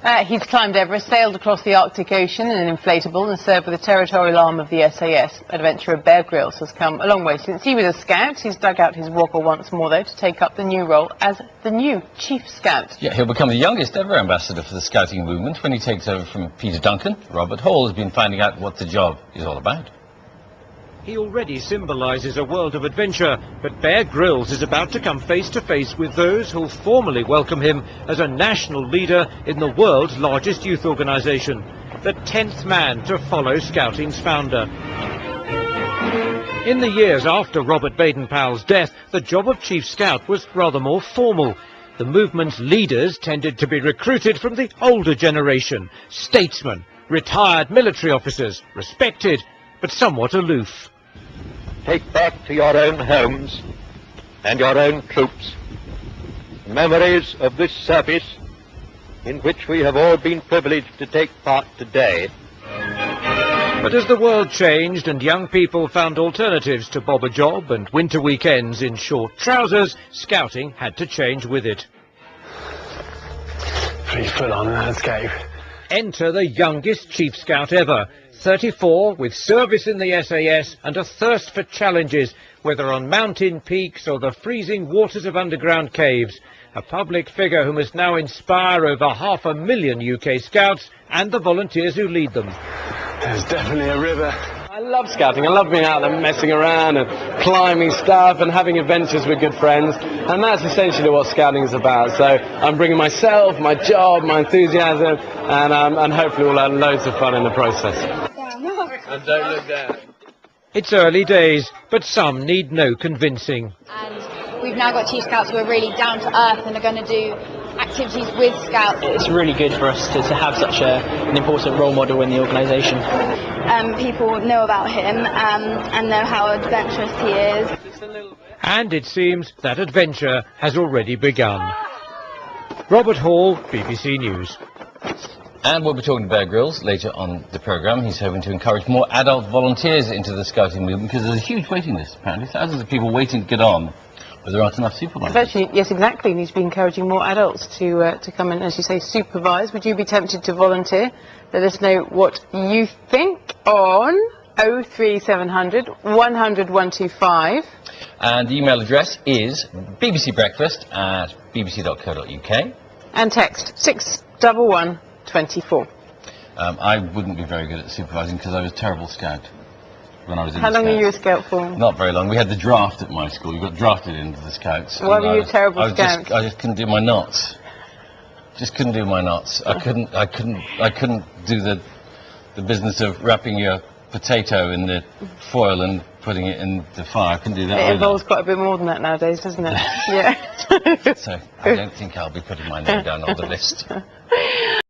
He's climbed Everest, sailed across the Arctic Ocean in an inflatable and served with the territorial arm of the SAS. Adventurer Bear Grylls has come a long way since he was a scout. He's dug out his woggle once more, though, to take up the new role as the new Chief Scout. Yeah, he'll become the youngest ever ambassador for the scouting movement when he takes over from Peter Duncan. Robert Hall has been finding out what the job is all about. He already symbolises a world of adventure, but Bear Grylls is about to come face to face with those who'll formally welcome him as a national leader in the world's largest youth organisation, the 10th man to follow Scouting's founder. In the years after Robert Baden-Powell's death, the job of Chief Scout was rather more formal. The movement's leaders tended to be recruited from the older generation, statesmen, retired military officers, respected, but somewhat aloof. Take back to your own homes and your own troops memories of this service in which we have all been privileged to take part today. But as the world changed and young people found alternatives to bob a job and winter weekends in short trousers, Scouting had to change with it. Pretty full on landscape. Enter the youngest Chief Scout ever, 34, with service in the SAS and a thirst for challenges, whether on mountain peaks or the freezing waters of underground caves. A public figure who must now inspire over 500,000 UK Scouts and the volunteers who lead them. There's definitely a river. I love scouting. I love being out there messing around and climbing stuff and having adventures with good friends, and that's essentially what scouting is about. So I'm bringing myself, my job, my enthusiasm, and hopefully we'll have loads of fun in the process. And don't look down. It's early days, but some need no convincing. And we've now got Chief Scouts who are really down to earth and are going to do activities with Scouts. It's really good for us to have such an important role model in the organisation. People know about him and know how adventurous he is. And it seems that adventure has already begun. Robert Hall, BBC News. And we'll be talking to Bear Grylls later on the programme. He's hoping to encourage more adult volunteers into the scouting movement because there's a huge waiting list, apparently. Thousands of people waiting to get on, but there aren't enough supervisors. Actually, yes, exactly. He needs to be encouraging more adults to come and, as you say, supervise. Would you be tempted to volunteer? Let us know what you think on 03700 100 125. And the email address is bbcbreakfast@bbc.co.uk. And text 61124. I wouldn't be very good at supervising because I was a terrible scout when I was in How the long Scouts. are you a scout for? Not very long. We had the draft at my school. You got drafted into the Scouts. Why were you a terrible scout? I just couldn't do my knots. Just couldn't do my knots. I couldn't do the business of wrapping your potato in the foil and putting it in the fire. I couldn't do that. It involves quite a bit more than that nowadays, doesn't it? Yeah. So I don't think I'll be putting my name down on the list.